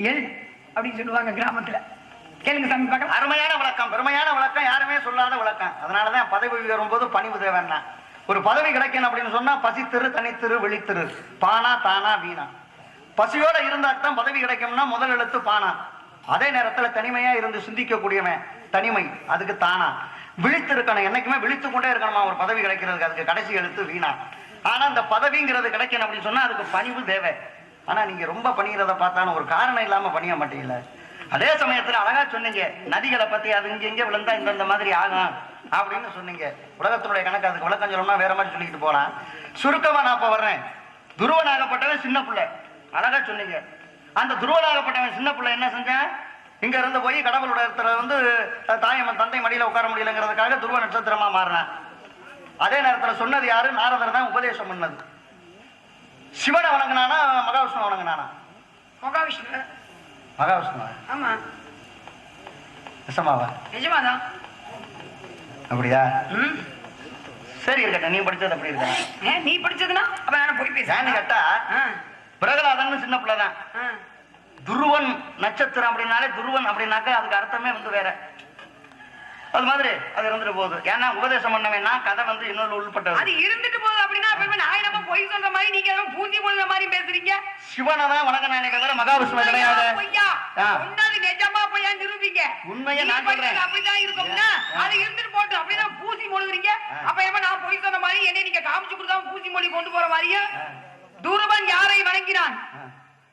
L அப்படின்னு சொல்லுவாங்க கிராமத்துல. கேளுங்க சாமி பார்க்கலாம். அருமையான விளக்கம், பெருமையான விளக்கம், யாருமே சொல்லாத விளக்கம். அதனாலதான் பதவி உயரும்போது பணிவு தேவைன்னா. ஒரு பதவி கிடைக்கணும் அப்படின்னு சொன்னா பசித்திரு, தனித்திரு, விழித்திரு, பானா தானா வீணா. பசியோட இருந்தாத்தான் பதவி கிடைக்கும்னா முதல் எழுத்து பானா. அதே நேரத்துல தனிமையா இருந்து சிந்திக்கக்கூடியவன் தனிமை, அதுக்கு தானா. விழித்திருக்கணும், என்னைக்குமே விழித்து கொண்டே இருக்கணுமா ஒரு பதவி கிடைக்கிறதுக்கு, அதுக்கு கடைசி எழுத்து வீணா. ஆனா அந்த பதவிங்கிறது கிடைக்கணும் அப்படின்னு சொன்னா அதுக்கு பணிவு தேவை. ஆனா நீங்க ரொம்ப பணிகிறத பார்த்தாலும் ஒரு காரணம் இல்லாம பணிய மாட்டீங்கல்ல. அதே சமயத்துல அழகா சொன்னீங்க, நதிகளை பத்தி அது இங்க இங்க விழுந்தா இந்த மாதிரி ஆகும் அப்படின்னு சொன்னீங்க. உலகத்தினுடைய கணக்கு அதுக்கு விளக்கம் சொல்லணும்னா வேற மாதிரி சொல்லிட்டு போலாம். சுருக்கமா நான் இப்ப வர்றேன். துருவனாகப்பட்டவன் சின்ன பிள்ளை, அழகா சொன்னீங்க. அந்த துருவனாகப்பட்டவன் சின்ன பிள்ளை என்ன செஞ்சேன், இங்க இருந்து போய் கடவுளோட இடத்துல வந்து தாயம்மன் தந்தை மடியில உட்கார முடியலங்கிறதுக்காக துருவ நட்சத்திரமா மாறினான். அதே நேரத்துல சொன்னது யாரு, நாரதர் தான் உபதேசம் பண்ணது. சிவனை வணங்கினானா மகாவிஷ்ணு வணங்கினானா? மகாவிஷ்ணு. மகாவிஷ்ணு. ஆமா. நிஜமாவா? நிஜமாதான். அப்படியா? சரி இருக்கட்டும், நீ படிச்சது அப்படி இருக்கா? நீ படிச்சதுன்னா அப்ப நான் போய் பேசுறேன் கேட்டா பிரகலாதன் சின்ன பிள்ளைதான். துருவன் நட்சத்திரம் அப்படின்னாலே துருவன் அப்படின்னாக்க அதுக்கு அர்த்தமே வந்து வேற. அது மாதிரி அது இருந்துட்டு போகுது. ஏன்னா உபதேசம் பண்ணவேன்னா கதை வந்து இன்னொரு உள்பட்டது. அது இருந்துட்டு போகுது அப்படின்னா நான் நம்ம பொய் சொல்ற மாதிரி நீங்க பூஜை போடுற மாதிரி பேசுறீங்க. சிவனை தான் வணங்கினானே தவிர மகாவிஷ்ணு கிடையாது. நிஜமா பொய்யா நிரூபிங்க. உண்மையை நான் சொல்றேன். அப்படிதான் இருக்கும்னா அது இருந்துட்டு போட்டு அப்படிதான் பூசி மொழிகிறீங்க. அப்ப ஏமா நான் பொய் சொன்ன மாதிரி என்ன நீங்க காமிச்சு கொடுக்காம பூசி மொழி கொண்டு போற மாதிரியே. துருவன் யாரை வணங்கினான்?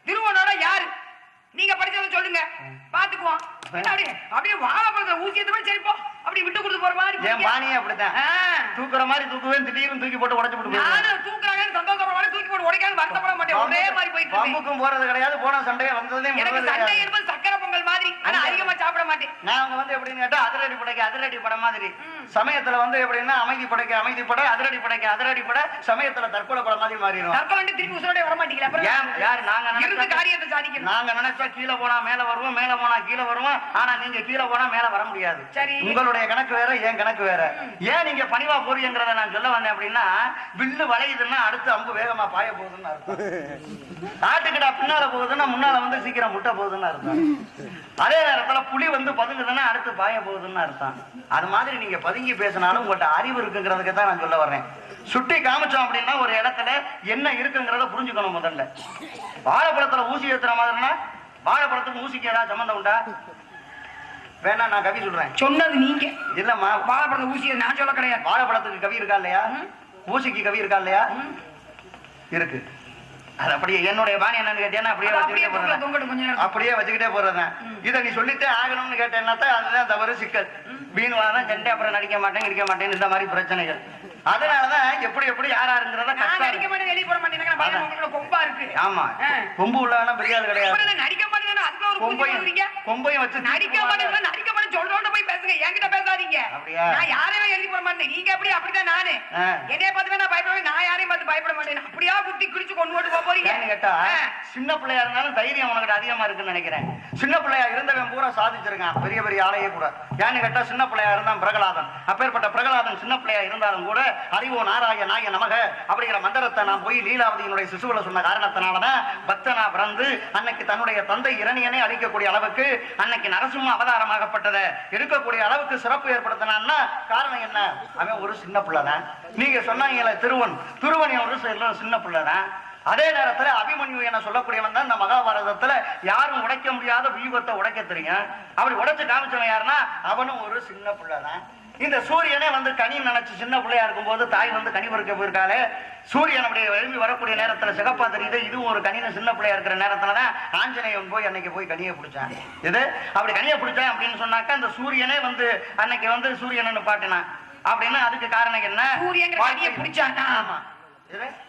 திருவனோட யாரு? நீங்க படிச்சதை சொல்லுங்க, பாத்துக்குவோம். அப்படியே வாழைப்பழத்தை ஊசியத்தை சரிப்போ அப்படி விட்டு கொடுத்து போற மாதிரி. என் பாணியே அப்படித்தான், தூக்குற மாதிரி தூக்குவேன், திடீர்னு தூக்கி போட்டு உடைச்சு போட்டு தூக்குறாங்க சந்தோஷப்பட தூக்கி போட்டு உடைக்காது வருத்தப்பட மாட்டேன். ஒரே மாதிரி போயிட்டு பம்புக்கும் போறது கிடையாது, போன சண்டையே வந்ததே. எனக்கு சண்டை என்பது சக்கரை பொங்கல் மாதிரி, ஆனா அதிகமா சாப்பிட மாட்டேன். நாங்க வந்து எப்படின்னு கேட்டா அதிரடி படைக்க அதிரடி படம் மாதிரி. சமயத்துல வந்து எப்படின்னா அமைதி படைக்க அமைதி படை, அதிரடி படைக்க அதிரடி படை, சமயத்துல தற்கொலை படம் மாதிரி மாறிடும். தற்கொலை திருப்பி உசுரோட வர மாட்டீங்களா? யாரு நாங்க நினைச்ச காரியத்தை சாதிக்கணும். நாங்க நினைச்சா கீழே போனா மேல வருவோம், மேல போனா கீழே வருவோம். ஆனா நீங்க கீழே போனா மேல வர முடியாது. சரி, உங்களுடைய கணக்கு வேற, என் கணக்கு வேற. ஏன் நீங்க பணிவா போறீங்கிறத நான் சொல்ல வந்தேன் அப்படின்னா, வில்லு வளையுதுன்னா அடுத்து அம்பு வேகமா பாய போகுதுன்னு அர்த்தம். ஆட்டுக்கிட்ட பின்னால போகுதுன்னா முன்னால வந்து சீக்கிரம் முட்டை போகுதுன்னு அர்த்தம். அதே நேரத்துல புலி வந்து பதுங்குதுன்னா அடுத்து பாய போகுதுன்னு அர்த்தம். அது மாதிரி நீங்க பதுங்கி பேசினாலும் உங்கள்கிட்ட அறிவு இருக்குங்கிறதுக்கு தான் நான் சொல்ல வர்றேன். சுட்டி காமிச்சோம் அப்படின்னா ஒரு இடத்துல என்ன இருக்குங்கிறத புரிஞ்சுக்கணும். முதல்ல வாழைப்பழத்துல ஊசி ஏத்துற மாதிரினா வாழைப்பழத்துக்கு ஊசிக்கு ஏதாவது சம்பந்தம் உண்டா? வேணா நான் கவி சொல்றேன். சொன்னது நீங்க இல்லம்மா. வாழைப்பழத்தை ஊசி நான் சொல்ல கிடையாது. வாழைப்பழத்துக்கு கவி இருக்கா இல்லையா? ஊசிக்கு கவி இருக்கா இல்லையா? இருக்கு. அது அப்படியே என்னுடைய பாணி என்னன்னு கேட்டேன்னா அப்படியே வச்சுக்கிட்டே போறேன், அப்படியே வச்சுக்கிட்டே போறேன். இதை நீ சொல்லிட்டே ஆகணும்னு கேட்டேன்னா அதுதான் தவறு, சிக்கல். வீணுவாதான் சண்டை, அப்புறம் நடிக்க மாட்டேன் இருக்க மாட்டேன்னு இந்த மாதிரி பிரச்சனைகள். அதனாலதான் எப்படி எப்படி யாராருங்கிறத நடிக்க மாட்டேன் வெளியே போட மாட்டேன். கொம்பா இருக்கு. ஆமா, கொம்பு உள்ளவனா பெரிய ஆள் கிடையாது. நடிக்க மாட்டேன் கொம்பையும் வச்சு நடிக்க மாட்டேன். நடிக்க மாட்டேன் சொல்றோட போய் பேசுங்க, என்கிட்ட பேசாதீங்க. நான் யாரையும் எழுதி போட மாட்டேன். நீங்க எப்படி அப்படிதான் நானு என்னைய பார்த்து நான் பயப்படுவேன், நான் யாரையும் பார்த்து பயப்பட மாட்டேன். அப்படியா குட்டி குடிச்சு கொண்டு போட்டு போறீங்க கேட்டா. சின்ன பிள்ளையா இருந்தாலும் தைரியம் உனக்கு அதிகமா இருக்குன்னு நினைக்கிறேன். சின்ன பிள்ளையா இருந்தவன் பூரா சாதிச்சிருக்கான், பெரிய பெரிய ஆளையே கூட. ஏன்னு கேட்டா சின்ன பிள்ளையா இருந்தான் பிரகலாதன். அப்பேற்பட்ட பிரகலாதன் சின்ன பிள்ளையா இருந்தாலும் கூட அறிவோ நாராய நாய நமக அப்படிங்கிற மந்திரத்தை நான் போய் லீலாவதியினுடைய சிசுவில சொன்ன காரணத்தினாலதான் பக்தனா பிறந்து அன்னைக்கு தன்னுடைய தந்தை இரணியனை அழிக்கக்கூடிய அளவுக்கு அன்னைக்கு நரசிம்ம அவதாரமாகப்பட்டதை எடுக்கக்கூடிய அளவுக்கு சிறப்பு ஏற்படுத்தினான்னா காரணம் என்ன? அவன் ஒரு சின்ன பிள்ளைதான். நீங்க சொன்னாங்களே திருவன் ஒரு சின்ன பிள்ளைதான். அதே நேரத்துல அபிமன்யு என சொல்லக்கூடியவன் தான் இந்த மகாபாரதத்துல யாரும் உடைக்க முடியாத வியூகத்தை உடைக்க தெரியும். அப்படி உடைச்சு காமிச்சவன் யாருன்னா அவனும் ஒரு சின்ன பிள்ளைதான். இந்த சூரியனே வந்து கனி நினைச்சு சின்ன பிள்ளையா இருக்கும் போது தாய் வந்து கனி பறிக்க போயிருக்காளே, சூரியன் அப்படியே எழும்பி வரக்கூடிய நேரத்துல சிகப்பா தெரியுது. இதுவும் ஒரு கனின சின்ன பிள்ளையா இருக்கிற நேரத்துலதான் ஆஞ்சநேயன் போய் அன்னைக்கு போய் கனியை பிடிச்சான். இது அப்படி கனியை பிடிச்சான் அப்படின்னு சொன்னாக்கா இந்த சூரியனே வந்து அன்னைக்கு வந்து சூரியனை பாட்டினான் அப்படின்னா அதுக்கு காரணம் என்ன? கனியை பிடிச்சானா? ஆமா,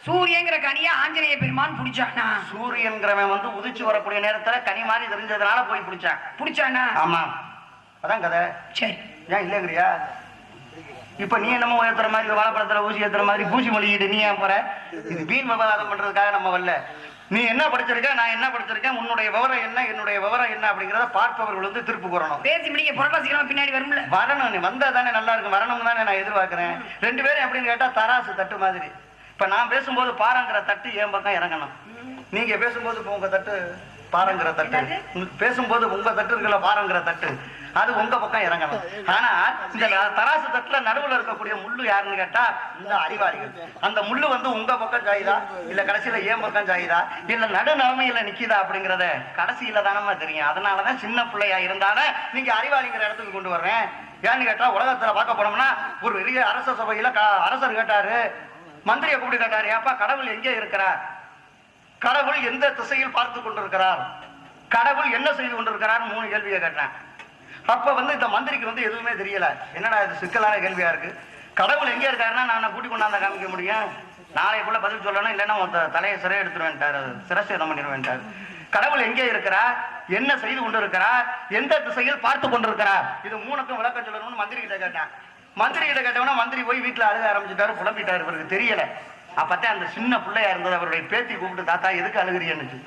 சூரியங்கிற கனியா ஆஞ்சநேய பெருமான் பிடிச்சானா? சூரியன்கிறவன் வந்து உதிச்சு வரக்கூடிய நேரத்துல கனி மாதிரி தெரிஞ்சதுனால போய் பிடிச்சானா? ஆமா, அதான் கதை. சரி, ஏன் இல்லைங்கிறியா? இப்ப நீ என்னமோ ஏத்துற மாதிரி வாழைப்பழத்துல ஊசி ஏத்துற மாதிரி பூசி மொழிகிட்டு நீ ஏன் போற? இது வீண் விவாதம் பண்றதுக்காக நம்ம வரல. நீ என்ன படிச்சிருக்க, நான் என்ன படிச்சிருக்கேன், உன்னுடைய விவரம் என்ன, என்னுடைய விவரம் என்ன அப்படிங்கறத பார்ப்பவர்கள் வந்து திருப்பு கூறணும். பேசி முடிக்க புரட்டாசிக்கலாம் பின்னாடி வரும்ல. வரணும், நீ வந்தா தானே நல்லா இருக்கும். வரணும் தானே நான் எதிர்பார்க்கிறேன். ரெண்டு பேரும் எப்படின்னு கேட்டா தராசு தட்டு மாதிரி. இப்ப நான் பேசும்போது பாருங்கிற தட்டு என் பக்கம் இறங்கணும், நீங்க பேசும்போது உங்க தட்டு பாருங்கிற தட்டு, பேசும்போது உங்க தட்டு இருக்கல பாருங்கிற தட்டு, அது உங்க பக்கம் இறங்கணும். ஆனா இந்த தராசு தட்டுல நடுவுல இருக்கக்கூடிய முள்ளு யாருன்னு கேட்டா இந்த அறிவாளிகள். அந்த முள்ளு வந்து உங்க பக்கம் சாயுதா இல்ல கடைசியில ஏன் பக்கம் சாயுதா இல்ல நடு நிலைமையில நிக்குதா அப்படிங்கறத கடைசியில தானமா தெரியும். அதனாலதான் சின்ன பிள்ளையா இருந்தாலும் நீங்க அறிவாளிங்கிற இடத்துக்கு கொண்டு வர்றேன். ஏன்னு கேட்டா உலகத்துல பார்க்க போனோம்னா ஒரு பெரிய அரச சபையில அரசர் கேட்டாரு, மந்திரியை கூப்பிட்டு கேட்டாரு, ஏப்பா கடவுள் எங்கே இருக்கிறார், கடவுள் எந்த திசையில் பார்த்து கொண்டிருக்கிறார், கடவுள் என்ன செய்து கொண்டிருக்கிறார், 3 கேள்வியை கேட்டேன். அப்ப வந்து இந்த மந்திரிக்கு வந்து எதுவுமே தெரியல. என்னடா இது சிக்கலான கேள்வியா இருக்கு, கடவுள் எங்கே இருக்காருன்னா நான் கூட்டி கொண்டாந்து காமிக்க முடியும், நாளைக்குள்ள பதில் சொல்லணும், இல்லைன்னா தலையை சிறை எடுத்துருவேன்ட்டாரு, சிரசேதம் பண்ணிடுவேன்ட்டாரு. கடவுள் எங்கே இருக்கிறார், என்ன செய்து கொண்டிருக்கிறார், எந்த திசையில் பார்த்து கொண்டிருக்கிறார், இது 3க்கும் விளக்கம் சொல்லணும்னு மந்திரி கிட்ட கேட்டேன். மந்திரி கிட்ட கேட்டவனா மந்திரி போய் வீட்டுல அழுக ஆரம்பிச்சுட்டாரு, புலம்பிட்டாரு, இவருக்கு தெரியல. அப்பத்தான் அந்த சின்ன பிள்ளையா இருந்தது அவருடைய பேத்தி கூப்பிட்டு, தாத்தா எதுக்கு அழுகிறீன்னு.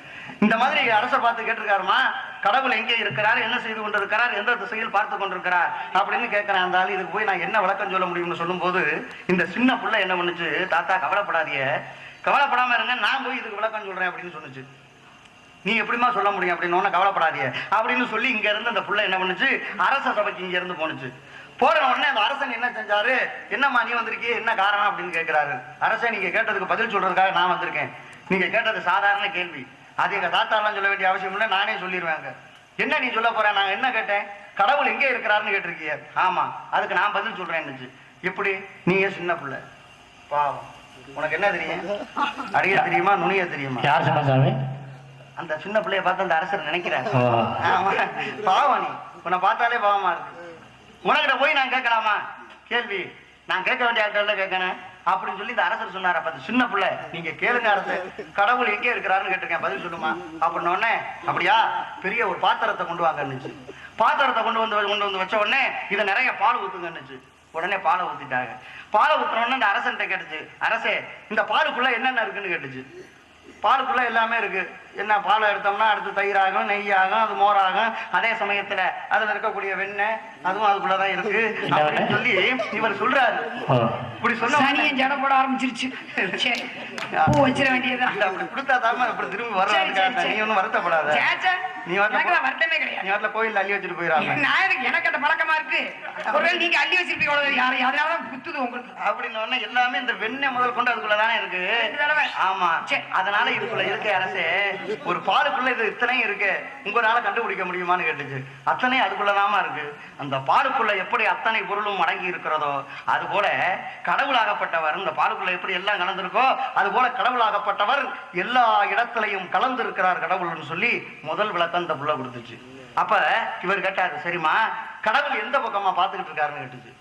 இந்த மாதிரி அரசர் பார்த்து கேட்டிருக்காருமா, கடவுள் எங்கே இருக்கிறார், என்ன செய்து கொண்டிருக்கிறார், எந்த திசையில் பார்த்து கொண்டிருக்கிறார் அப்படின்னு கேட்கிறேன். அந்த ஆளு இதுக்கு போய் நான் என்ன விளக்கம் சொல்ல முடியும்னு சொல்லும் போது இந்த சின்ன பிள்ளை என்ன பண்ணுச்சு, தாத்தா கவலைப்படாதீங்க, கவலைப்படாம இருங்க, நான் போய் இதுக்கு விளக்கம் சொல்றேன் அப்படின்னு சொன்னுச்சு. நீ எப்படிமா சொல்ல முடியும் அப்படின்னு, கவலைப்படாதீங்க அப்படின்னு சொல்லி இங்க இருந்து அந்த புள்ள என்ன பண்ணுச்சு, அரச சபைக்கு இங்க இருந்து போனுச்சு. போன உடனே அந்த அரசன் என்ன செஞ்சாரு, என்னம்மா நீ வந்திருக்கீங்க, என்ன காரணம் அப்படின்னு கேட்கிறாரு. அரசன் நீங்க கேட்டதுக்கு பதில் சொல்றதுக்காக நான் வந்திருக்கேன், நீங்க கேட்டது சாதாரண கேள்வி, அது எங்க தாத்தா எல்லாம் சொல்ல வேண்டிய அவசியம் இல்லை, நானே சொல்லிடுவேங்க. என்ன நீ சொல்ல போற, நான் என்ன கேட்டேன், கடவுள் எங்கே இருக்கிறாருன்னு கேட்டிருக்கீங்க, ஆமா, அதுக்கு நான் பதில் சொல்றேன். எப்படி, நீங்க சின்ன பிள்ளை பாவம், உனக்கு என்ன தெரியும், அடிய தெரியுமா நுனிய தெரியுமா, யார் சொன்ன சாமி, அந்த சின்ன பிள்ளைய பார்த்து அந்த அரசர் நினைக்கிறார், பாவம் நீ, உன்னை பார்த்தாலே பாவமா இருக்கு, உனக்கிட்ட போய் நான் கேட்கலாமா கேள்வி, நான் கேட்க வேண்டிய ஆட்கள் கேட்கணும் அப்படின்னு சொல்லி இந்த அரசர் சொன்னார். அப்ப சின்ன பிள்ளை, நீங்க கேளுங்க அரசர், கடவுள் எங்கே இருக்கிறாருன்னு கேட்டிருக்கேன், பதில் சொல்லுமா அப்படின்னு உடனே, அப்படியா பெரிய ஒரு பாத்திரத்தை கொண்டு வாங்கன்னுச்சு. பாத்திரத்தை கொண்டு வந்து வச்ச உடனே இதை நிறைய பால் ஊத்துங்கன்னுச்சு. உடனே பாலை ஊத்திட்டாங்க. பாலை ஊத்துன உடனே இந்த அரசன்ட்ட கேட்டுச்சு, அரசே இந்த பாலுக்குள்ள என்னென்ன இருக்குன்னு கேட்டுச்சு. பாலுக்குள்ள எல்லாமே இருக்கு, என்ன பாலை எடுத்தோம்னா அடுத்து தயிர் ஆகும், நெய் ஆகும், அது மோர் ஆகும், அதே சமயத்துல அதுல இருக்கக்கூடிய வெண்ணெய் அதுவும் அதுக்குள்ளதான் இருக்கு அப்படின்னு சொல்லி இவர் சொல்றாரு. இப்படி சொன்ன ஜட போட ஆரம்பிச்சிருச்சு, பூ வச்சிட வேண்டியதுதான். அப்படி கொடுத்தா தான் அப்படி திரும்பி வர்றாங்க. நீ ஒன்னும் வருத்தப்படாத, நீ வருத்தமே கிடையாது, நீ வரல கோயில் அள்ளி வச்சுட்டு போயிடாங்க. எனக்கு அந்த பழக்கமா இருக்கு, ஒருவேளை நீங்க அள்ளி வச்சிருப்பீங்க யாரு, அதனாலதான் குத்துது உங்களுக்கு அப்படின்னு எல்லாமே இந்த வெண்ணெய் முதல் கொண்டு அதுக்குள்ளதானே இருக்கு. ஆமா, அதனால இதுக்குள்ள இருக்கு அரசே, ஒரு பாலுக்குள்ள இது இத்தனையும் இருக்கு, உங்களால கண்டுபிடிக்க முடியுமான்னு கேட்டுச்சு. அத்தனை அதுக்குள்ளதாமா இருக்கு. அந்த பாலுக்குள்ள எப்படி அத்தனை பொருளும் அடங்கி இருக்கிறதோ அது போல கடவுளாகப்பட்டவர் இந்த பாலுக்குள்ள எப்படி எல்லாம் கலந்திருக்கோ அது போல கடவுளாகப்பட்டவர் எல்லா இடத்திலையும் கலந்து இருக்கிறார் கடவுள்னு சொல்லி முதல் விளக்கம் இந்த புள்ள கொடுத்துச்சு. அப்ப இவர் கேட்டாரு, சரிம்மா கடவுள் எந்த பக்கமா பாத்துக்கிட்டு இருக்காருன்னு கேட்டுச்சு.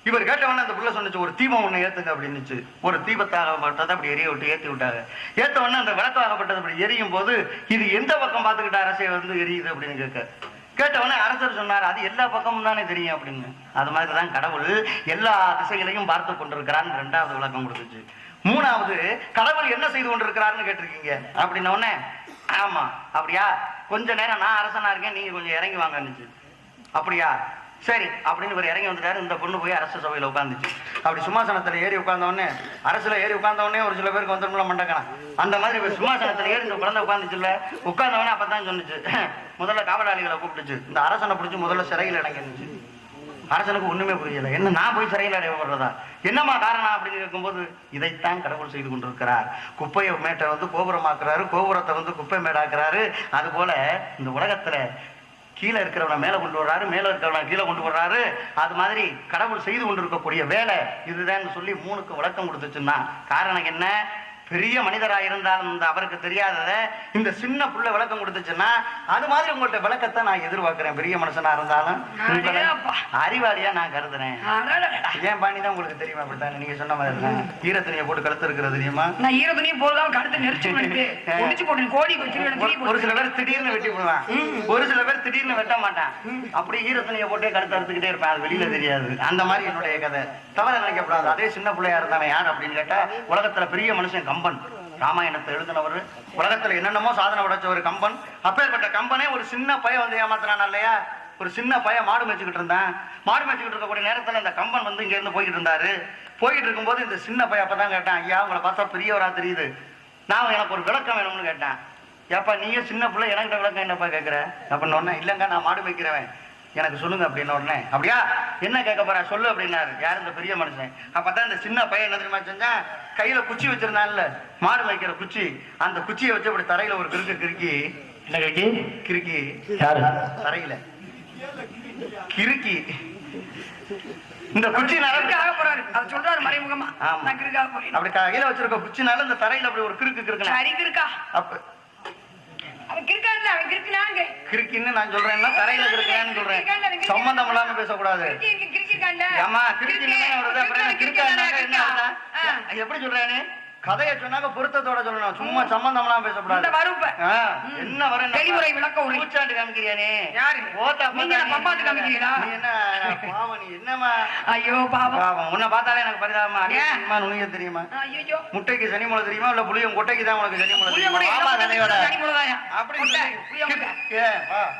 இவர் கேட்டவன அந்த புள்ள சொன்னிச்சு, ஒரு தீபம் ஒண்ணு ஏத்துங்க அப்படின்னுச்சு. ஒரு தீபத்தாகப்பட்டதை அப்படி எரிய விட்டு ஏத்தி விட்டாங்க. ஏத்த உடனே அந்த விளக்காகப்பட்டது அப்படி எரியும் போது இது எந்த பக்கம் பார்த்துக்கிட்ட அரசே வந்து எரியுது அப்படின்னு கேட்டவனே அரசர் சொன்னார், அது எல்லா பக்கமும் தானே தெரியும் அப்படின்னு. அது மாதிரிதான் கடவுள் எல்லா திசைகளையும் பார்த்து கொண்டிருக்கிறான்னு 2வது விளக்கம் கொடுத்துச்சு. 3வது கடவுள் என்ன செய்து கொண்டிருக்கிறாருன்னு கேட்டிருக்கீங்க அப்படின்ன உடனே, ஆமா அப்படியா, கொஞ்ச நேரம் நான் அரசனா இருக்கேன், நீங்க கொஞ்சம் இறங்கி வாங்கன்னுச்சு. அப்படியா சரி அப்படின்னு இவர் இறங்கி வந்துட்டாரு. இந்த பொண்ணு போய் அரச சபையில உட்காந்துச்சு. அப்படி சிம்மாசனத்துல ஏறி உட்கார்ந்தவொடனே, அரசுல ஏறி உட்கார்ந்தவொடனே ஒரு சில பேருக்கு வந்துடலாம் மண்டக்கலாம். அந்த மாதிரி இவர் சிம்மாசனத்துல ஏறி இந்த குழந்தை உட்காந்துச்சுல்ல, உட்கார்ந்தவொடனே அப்பதான் சொன்னிச்சு, முதல்ல காவலாளிகளை கூப்பிட்டுச்சு, இந்த அரசனை பிடிச்சி முதல்ல சிறையில் அடங்கிருந்துச்சு. அரசனுக்கு ஒண்ணுமே புரியல, என்ன நான் போய் சிறையில் அடையப்படுறதா, என்னமா காரணம் அப்படின்னு கேட்கும்போது, இதைத்தான் கடவுள் செய்து கொண்டிருக்கிறார். குப்பையை மேட்டை வந்து கோபுரமாக்குறாரு, கோபுரத்தை வந்து குப்பை மேடாக்குறாரு. அது போல இந்த உலகத்துல கீழே இருக்கிறவனை மேல கொண்டு வர்றாரு, மேல இருக்கிறவனை கீழே கொண்டு வர்றாரு. அது மாதிரி கடவுள் செய்து கொண்டிருக்கக்கூடிய வேலை இதுதான் சொல்லி 3க்கு விளக்கம் கொடுத்துச்சுன்னா, காரணம் என்ன, பெரிய மனிதராக இருந்தாலும் இந்த அவருக்கு தெரியாததை இந்த சின்ன புள்ள விளக்கம் கொடுத்துச்சுன்னா, அது மாதிரி உங்கள்ட்ட விளக்கத்தை நான் எதிர்பார்க்கிறேன். பெரிய மனுஷனா இருந்தாலும் அறிவாளியா நான் கருதுறேன். ஏன் பாணிதான் உங்களுக்கு தெரியுமா, அப்படித்தானே நீங்க சொன்ன மாதிரி தான். ஈரத்துணியை போட்டு கழுத்து இருக்கிறது தெரியுமா, நான் ஈரத்துணியை போடுதான் கழுத்து நெரிச்சு போட்டு கோடி ஒரு சில பேர் திடீர்னு வெட்டி போடுவான், ஒரு சில பேர் திடீர்னு வெட்ட மாட்டான். அப்படி ஈரத்துணியை போட்டே கழுத்து அறுத்துக்கிட்டே இருப்பேன், அது வெளியில தெரியாது. அந்த மாதிரி என்னுடைய கதை தவற நினைக்கப்படாது. அதே சின்ன பிள்ளையா இருந்தாலும் யார் அப்படின்னு கேட்டா, உலகத்துல பெரிய மனுஷன் கம்பன், ராமாயணத்தை எழுதினவர், உலகத்துல என்னென்னமோ சாதனை உடைச்சவர் கம்பன். அப்பேற்பட்ட கம்பனே ஒரு சின்ன பையன் வந்து ஏமாத்தினான் இல்லையா. ஒரு சின்ன பையன் மாடு மேய்ச்சிக்கிட்டு இருந்தான். மாடு மேய்ச்சிக்கிட்டு இருக்கக்கூடிய நேரத்துல இந்த கம்பன் வந்து இங்க இருந்து போய்கிட்டு இருந்தாரு. போய்கிட்டு இருக்கும்போது இந்த சின்ன பையன் அப்பதான் கேட்டான், ஐயா உங்களை பார்த்தா பெரியவரா தெரியுது, நான் எனக்கு ஒரு விளக்கம் வேணும்னு கேட்டேன். ஏப்பா நீயும் சின்ன பிள்ளை எனக்கிட்ட விளக்கம் என்னப்பா கேட்குற அப்படின்னு உடனே இல்லைங்க நான் மாடு வைக்கிறவன் எனக்கு சொல்லுங்க அப்படின்னு உடனே அப்படியா என்ன கேட்க போறா சொல்லு அப்படின்னாரு யார் இந்த பெரிய மனுஷன். அப்பதான் இந்த சின்ன பையன் என்ன தெரியுமா செஞ்சான், கையில குச்சி வச்சிருந்தான்ல மாடு வைக்கிற குச்சி, அந்த குச்சியை வச்சு அப்படி தரையில ஒரு கிறுக்கி என்ன கிறுக்கி கிறுக்கி யாரு தரையில கிறுக்கி இந்த குச்சி கிறுக்காக போறாரு. அதை சொல்றாரு மறைமுகமா. நான் கிறுக்காக போறேன். அப்படி கையில வச்சிருக்க குச்சினால இந்த தரையில அப்படி ஒரு கிறுக்கு சரி கிறுக்கா. அப்ப அவன் கிறுக்கான்ல, அவன் கிறுக்குனாங்க. கிறுக்கின்னு நான் சொல்றேன்னா தரையில கிறுக்கான்னு சொல்றேன். சம்பந்தம் இல்லாம பேசக்கூடாது. ஆமா கிறுக்கின்னு வருது. அப்புறம் கிறுக்கானாக்க என்ன அர்த்தம்? எப்படி சொல்றானே கதையை சொன்னாக்க பொருத்தத்தோட சொல்லணும். சும்மா சம்பந்தம் எல்லாம் பேசக்கூடாது. என்ன வரும் தெளிவுரை விளக்க ஒரு ஊச்சாண்டு காமிக்கிறியானே யாரு ஓட்ட பம்பாத்து காமிக்கிறீங்களா? நீ என்ன பாவம், நீ என்னமா ஐயோ பாவம். உன்னை பார்த்தாலே எனக்கு பரிதாபமா அடிமா நுனிய தெரியுமா? ஐயோ முட்டைக்கு சனி மூளை தெரியுமா இல்ல புளியம் கொட்டைக்கு தான் உனக்கு சனி மூளை தெரியுமா? ஆமா கதையோட அப்படி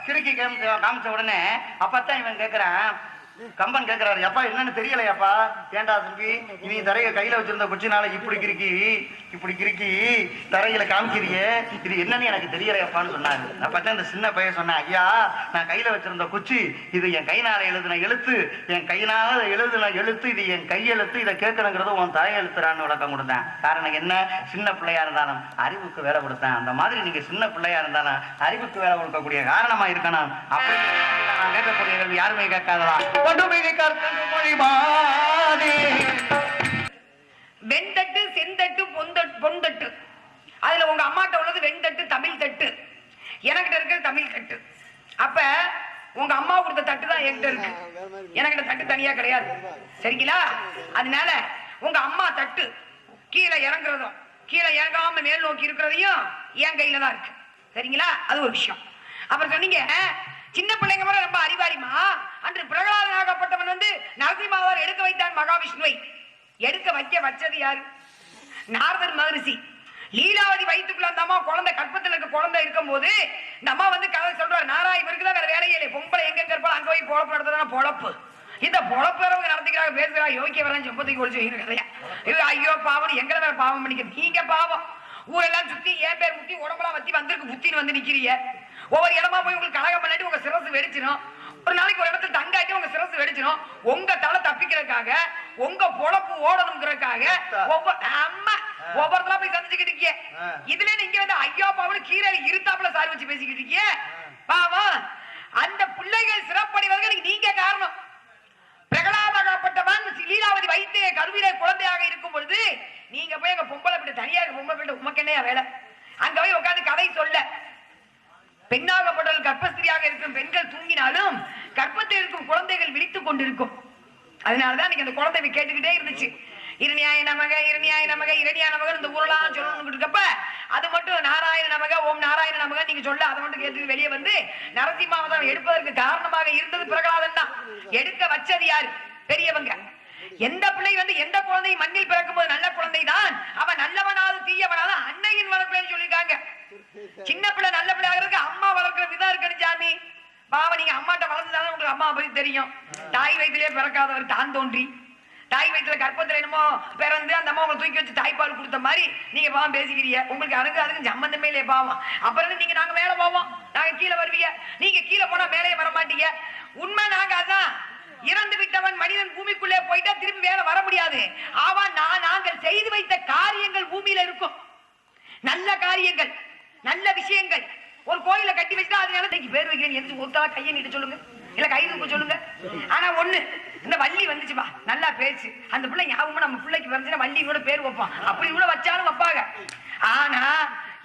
கிறுக்கி காமிச்ச உடனே அப்பத்தான் இவன் கேக்குறான், கம்பன் கேட்கிறாரு, அப்பா என்னன்னு தெரியலையாப்பா, ஏண்டா தம்பி நீ தரைய கையில வச்சிருந்த குச்சினால இப்படி கிறுக்கி தரையில காமிக்கிறியே, இது என்னன்னு எனக்கு தெரியலையாப்பான்னு சொன்னாரு. அப்பதான் இந்த சின்ன பையன் சொன்னேன், ஐயா நான் கையில வச்சிருந்த குச்சி இது என் கையினால எழுதின எழுத்து, என் கையினால எழுதின எழுத்து, இது என் கையெழுத்து, இதை கேட்கணுங்கிறது உன் தலையெழுத்துறான்னு விளக்கம் கொடுத்தேன். காரணம் என்ன, சின்ன பிள்ளையா இருந்தாலும் அறிவுக்கு வேலை கொடுத்தேன். அந்த மாதிரி நீங்க சின்ன பிள்ளையா இருந்தாலும் அறிவுக்கு வேலை கொடுக்கக்கூடிய காரணமா இருக்கணும். அப்படி நான் கேட்கக்கூடிய யாருமே கேட்காததா வெண்தட்டு செந்தட்டு பொந்தட்டு. அதுல உங்க அம்மாட்ட உள்ளது வெண்தட்டு தமிழ் தட்டு, எனக்கிட்ட இருக்கிறது தமிழ் தட்டு. அப்ப உங்க அம்மா கொடுத்த தட்டு தான் என்கிட்ட இருக்கு, எனக்கிட்ட தட்டு தனியா கிடையாது. சரிங்களா? அதனால உங்க அம்மா தட்டு கீழே இறங்குறதும் கீழே இறங்காம மேல் நோக்கி இருக்கிறதையும் என் கையில தான் இருக்கு. சரிங்களா? அது ஒரு விஷயம். அப்புறம் சொன்னீங்க சின்ன பிள்ளைங்க முறை ரொம்ப அறிவாளிமா. அன்று பிரகலாதனாகப்பட்டவன் நரசிம்மாவார் எடுக்க வைத்தான் மகாவிஷ்ணுவை. எடுக்க வச்சது யாரு? நாரதர் மகரிஷி. லீலாவதி வயிற்றுக்குள்ள அந்த அம்மா குழந்தை கற்பத்தில் இருக்க குழந்தை இருக்கும் போது இந்த அம்மா கதை சொல்றாரு, நாரா இவருக்கு தான் வேற வேலையே இல்லை, பொம்பளை எங்க இருப்பாள் அங்க போய் பொழப்பு நடத்துறதுனா பொழப்பு, இந்த பொழப்பு நடத்திக்கிறாங்க, பேசுறா யோகிக்க வர செப்பத்துக்கு ஒழிச்சு கதையா. ஐயோ பாவம், எங்களை வேற பாவம் பண்ணிக்க, நீங்க பாவம் ஊரெல்லாம் சுத்தி ஏன் பேர் முத்தி உடம்பெல்லாம் வத்தி வந்திருக்கு புத்தின்னு வந்து நிக்கிறீங்க. ஒவ்வொரு இடமா போய் உங்களுக்கு கலகம் பண்ணாட்டி உங்க சிரசு வெடிச்சிடும். ஒரு நாளைக்கு ஒரு இடத்துல தங்காட்டி உங்க சிரசு வெடிச்சிடும். உங்க தலை தப்பிக்கிறதுக்காக உங்க பொழப்பு ஓடணுங்கிறதுக்காக ஒவ்வொருத்தரா போய் சந்திச்சுக்கிட்டு இருக்கீங்க. இதுல நீங்க ஐயோ பாவம் கீழே இருத்தாப்புல சாரி வச்சு பேசிக்கிட்டு இருக்கீங்க. பாவம் அந்த பிள்ளைகள் சிறப்படைவதற்கு நீங்க காரணம். பிரகலாதனாகப்பட்டவன் லீலாவதி வைத்திய கருவிலே குழந்தையாக இருக்கும் பொழுது நீங்க போய் எங்க பொம்பளை பிள்ளை தனியா பொம்பளை பிள்ளை உமக்கு என்னையா வேலை? அங்க போய் உட்காந்து கதை சொல்ல. பெண்ணாகப்பட்டவர்கள் கர்ப்பஸ்திரியாக இருக்கும் பெண்கள் தூங்கினாலும் கர்ப்பத்தில் இருக்கும் குழந்தைகள் விழித்துக் கொண்டிருக்கும். அதனாலதான் நீங்க அந்த குழந்தை கேட்டுக்கிட்டே இருந்துச்சு, இருநியாய நமக இருநியாய நமக இரணியா நமக இந்த ஊரெல்லாம் சொல்லணும்னு இருக்கப்ப அது மட்டும் நாராயண நமக ஓம் நாராயண நமக நீங்க சொல்ல அதை மட்டும் கேட்டு வெளியே வந்து நரசிம்மாவதாரம் எடுப்பதற்கு காரணமாக இருந்தது பிரகலாதன் தான். எடுக்க வச்சது யாரு? பெரியவங்க. எந்த பிள்ளை எந்த குழந்தை மண்ணில் பிறக்கும் போது நல்ல குழந்தை தான், அவன் நல்லவனாவது தீயவனாவது அன்னையின் வளர்ப்புன்னு சொல்லியிருக்காங்க. சின்ன பிள்ளை நல்ல பிள்ளை ஆகிறதுக்கு அம்மா வளர்க்கிற விதம் இருக்கணும் சாமி. பாவம் நீங்க அம்மாட்ட வளர்ந்துதானே உங்களுக்கு அம்மா பத்தி தெரியும். தாய் வயிற்றிலே பிறக்காதவர் தான் தோன்றி தாய் வயிற்றுல கற்பத்துல என்னமோ பிறந்து அந்த அம்மா உங்களை தூக்கி வச்சு தாய்ப்பால் கொடுத்த மாதிரி நீங்க பாவம் பேசிக்கிறீங்க. உங்களுக்கு அதுக்கு சம்பந்தமே இல்லையே பாவம். அப்புறம் நீங்க நாங்க மேல போவோம், நாங்க கீழே வருவீங்க, நீங்க கீழே போனா மேலே வர மாட்டீங்க. உண்மை நாங்க அதான், இறந்து விட்டவன் மனிதன் பூமிக்குள்ளே போயிட்டா திரும்பி வேலை வர முடியாது. அவன் நாங்கள் செய்து வைத்த காரியங்கள் பூமியில இருக்கும். நல்ல காரியங்கள் நல்ல விஷயங்கள். ஒரு கோயில கட்டி வச்சுட்டா அதனால பேர் வைக்கிறேன் எந்த ஒருத்தா கையை நீட்டு சொல்லுங்க, இல்ல கை தூக்க சொல்லுங்க. ஆனா ஒண்ணு, இந்த வள்ளி வந்துச்சுப்பா நல்லா பேச்சு, அந்த பிள்ளை ஞாபகமா நம்ம பிள்ளைக்கு வந்துச்சுன்னா வள்ளி கூட பேர் வைப்பான். அப்படி கூட வச்சாலும் வைப்பாங்க. ஆனா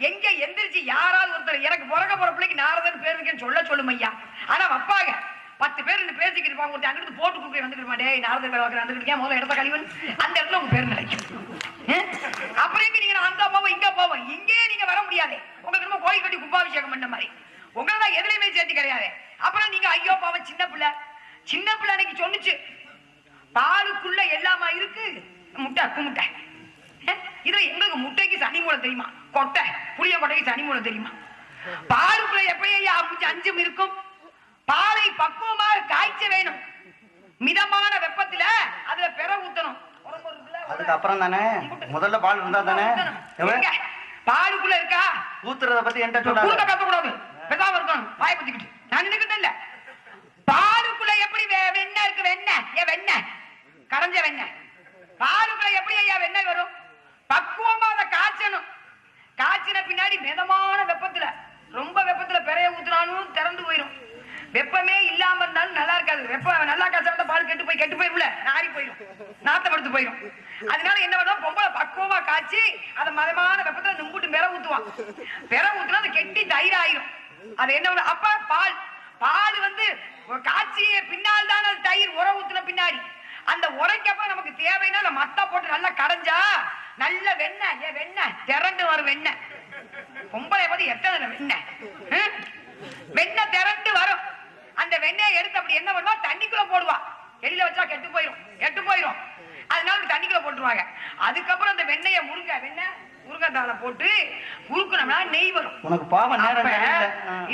எங்க எந்திரிச்சு யாராவது ஒருத்தர் எனக்கு பிறக்க போற பிள்ளைக்கு நாரதன் பேர் வைக்கன்னு சொல்லும் ஐயா. ஆனா வைப்பாங்க. 10 பேர் பேசிக்கிட்டு இருப்பாங்க. ஒருத்தர் அங்கிட்டு போட்டு கூப்பிட்டு வந்துட்டு மாட்டே நாரதன் பேர் வைக்கிற வந்துட்டு முதல்ல இடத்த கழிவன் அந்த இடத்துல உங்க பேர் நினைக்கும். அப்புறம் எங்க நீங்க அங்க போவோம் இங்க போவோம், இங்கே நீங்க வர முடியாது. உங்களுக்கு நம்ம கோயில் கட்டி கும்பாபிஷேகம் பண்ண மாதிரி உங்களை தான் எதுலையுமே சேர்த்து கிடையாது. அப்புறம் நீங்க ஐயோ பாவம் சின்ன பிள்ளை அன்னைக்கு சொன்னுச்சு, பாலுக்குள்ள எல்லாமா இருக்கு முட்டை குமுட்டை. இதுல எங்களுக்கு முட்டைக்கு சனி மூலம் தெரியுமா, கொட்டை புளிய கொட்டைக்கு சனி மூலம் தெரியுமா? பாலுக்குள்ள எப்பயே அஞ்சும் இருக்கும். பாலை பக்குவமாக காய்ச்ச வேணும், மிதமான வெப்பத்துல அதுல பெற ஊத்தணும். அதுக்கு அப்புறம் தானே முதல்ல பால் இருந்தா தானே பாலுக்குள்ள இருக்கா? ஊத்துறத பத்தி என்கிட்ட குறுக்க சொல்லாத. பேசக்கூடாது, பேசாம இருக்கணும், வாயை பத்திக்கிட்டு. நான் நின்னுக்கிட்டு இல்ல. பாலுக்குள்ள எப்படி வெண்ணெய் இருக்கு? வெண்ணெய் ஏன் வெண்ணெய்? கரைஞ்ச வெண்ணெய். பாலுக்குள்ள எப்படி ஐயா வெண்ணெய் வரும்? பக்குவமா அதை காய்ச்சணும். காய்ச்சின பின்னாடி மிதமான வெப்பத்துல, ரொம்ப வெப்பத்துல பெறைய ஊத்துறானும் திறந்து போயிடும். வெப்பமே இல்லாம இருந்தாலும் நல்லா இருக்காது. வெப்பம் நல்லா காய்ச்சா பால் கெட்டு போயிரும்ல, நாரி போயிடும், நாத்தம் எடுத்து போயிடும். அதனால என்ன பண்ணுவோம், பொம்பளை பக்குவமா காய்ச்சி அதை மதமான வெப்பத்துல நும்புட்டு பெற ஊத்துவான். பெற ஊத்துனா அது கெட்டி தயிர் ஆயிரும். அது என்ன பண்ணும், அப்ப பால் பால் வந்து காய்ச்சிய பின்னால் தான் அது தயிர். உர ஊத்துன பின்னாடி அந்த உரைக்கப்ப நமக்கு தேவைன்னா அந்த மத்தா போட்டு நல்லா கடைஞ்சா நல்ல வெண்ணெய். ஏன் வெண்ணெய் திரண்டு வரும். வெண்ணெய் பொம்பளை பத்தி எத்தனை வெண்ணெய் வெண்ணெய் திரண்டு வரும். அந்த வெண்ணெயை எடுத்து அப்படி என்ன பண்ணுவா, தண்ணிக்குள்ள போடுவா. வெளியில வச்சா கெட்டு போயிரும். அதனால தண்ணிக்குள்ள போட்டுருவாங்க. அதுக்கப்புறம் அந்த வெண்ணெயை முருங்கத்தால போட்டு குறுக்கணும்னா நெய் வரும். உனக்கு பாவம் நேரம்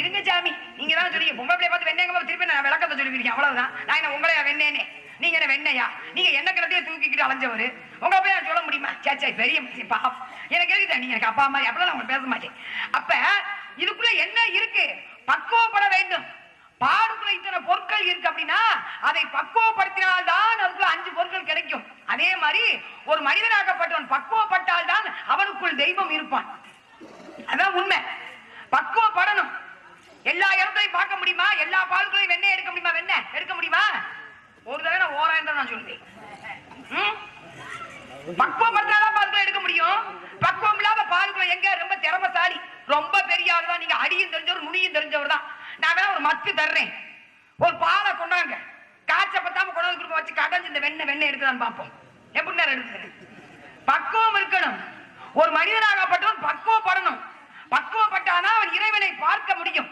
இருங்க சாமி, நீங்க தான் சொல்லுங்க பொம்பளை பார்த்து வெண்ணெய் திருப்பி நான் விளக்கத்தை சொல்லிக்கிறேன். அவ்வளவுதான். நான் என்ன உங்களையா வெண்ணேனே? நீங்க என்ன வெண்ணையா? நீங்க என்ன கிடத்தையே தூக்கிக்கிட்டு அலைஞ்சவரு. உங்க போய் நான் சொல்ல முடியுமா? சேச்சா பெரிய பாப் எனக்கு எதுக்கு நீங்க எனக்கு அப்பா மாதிரி அப்பெல்லாம் நான் பேச மாட்டேன். அப்ப இதுக்குள்ள என்ன இருக்கு? பக்குவப்பட வேண்டும். பாடுக்குள்ள இத்தனை பொருட்கள் இருக்கு அப்படின்னா அதை பக்குவப்படுத்தினால்தான் அதுக்குள்ள 5 பொருட்கள் கிடைக்கும். அதே மாதிரி ஒரு மனிதனாகப்பட்டவன் பக்குவப்பட்டால் தான் அவனுக்குள் தெய்வம் இருப்பான். அதான் உண்மை. பக்குவப்படணும். எல்லா இடத்தையும் பார்க்க முடியுமா? எல்லா பாலுக்குள்ளையும் வெண்ணெய் எடுக்க முடியுமா? வெண்ணெய் எடுக்க முடியுமா? ஒரு தடவை நான் 1000 நான் சொல்லுவேன். பக்குவப்படுத்தாதான் பாலுக்குள்ள எடுக்க முடியும். பக்குவம் இல்லாத பாலுக்குள்ள எங்க? ரொம்ப திறமசாலி, ரொம்ப பெரிய ஆள் தான். நீங்க அடியும் தெரிஞ்சவர், நுனியும் தெரிஞ்சவர் தான். நான் வேணா ஒரு மத்து தர்றேன். ஒரு பாலை கொண்டாங்க, காய்ச்ச பத்தாம கொண்டாந்து கொடுக்க வச்சு கடைஞ்சு இந்த வெண்ணெய் எடுக்கலான்னு பார்ப்போம். எப்படி நேரம் எடுத்து பக்குவம் இருக்கணும். ஒரு மனிதனாகப்பட்டவன் பக்குவப்படணும். பக்குவப்பட்டானா அவன் இறைவனை பார்க்க முடியும்.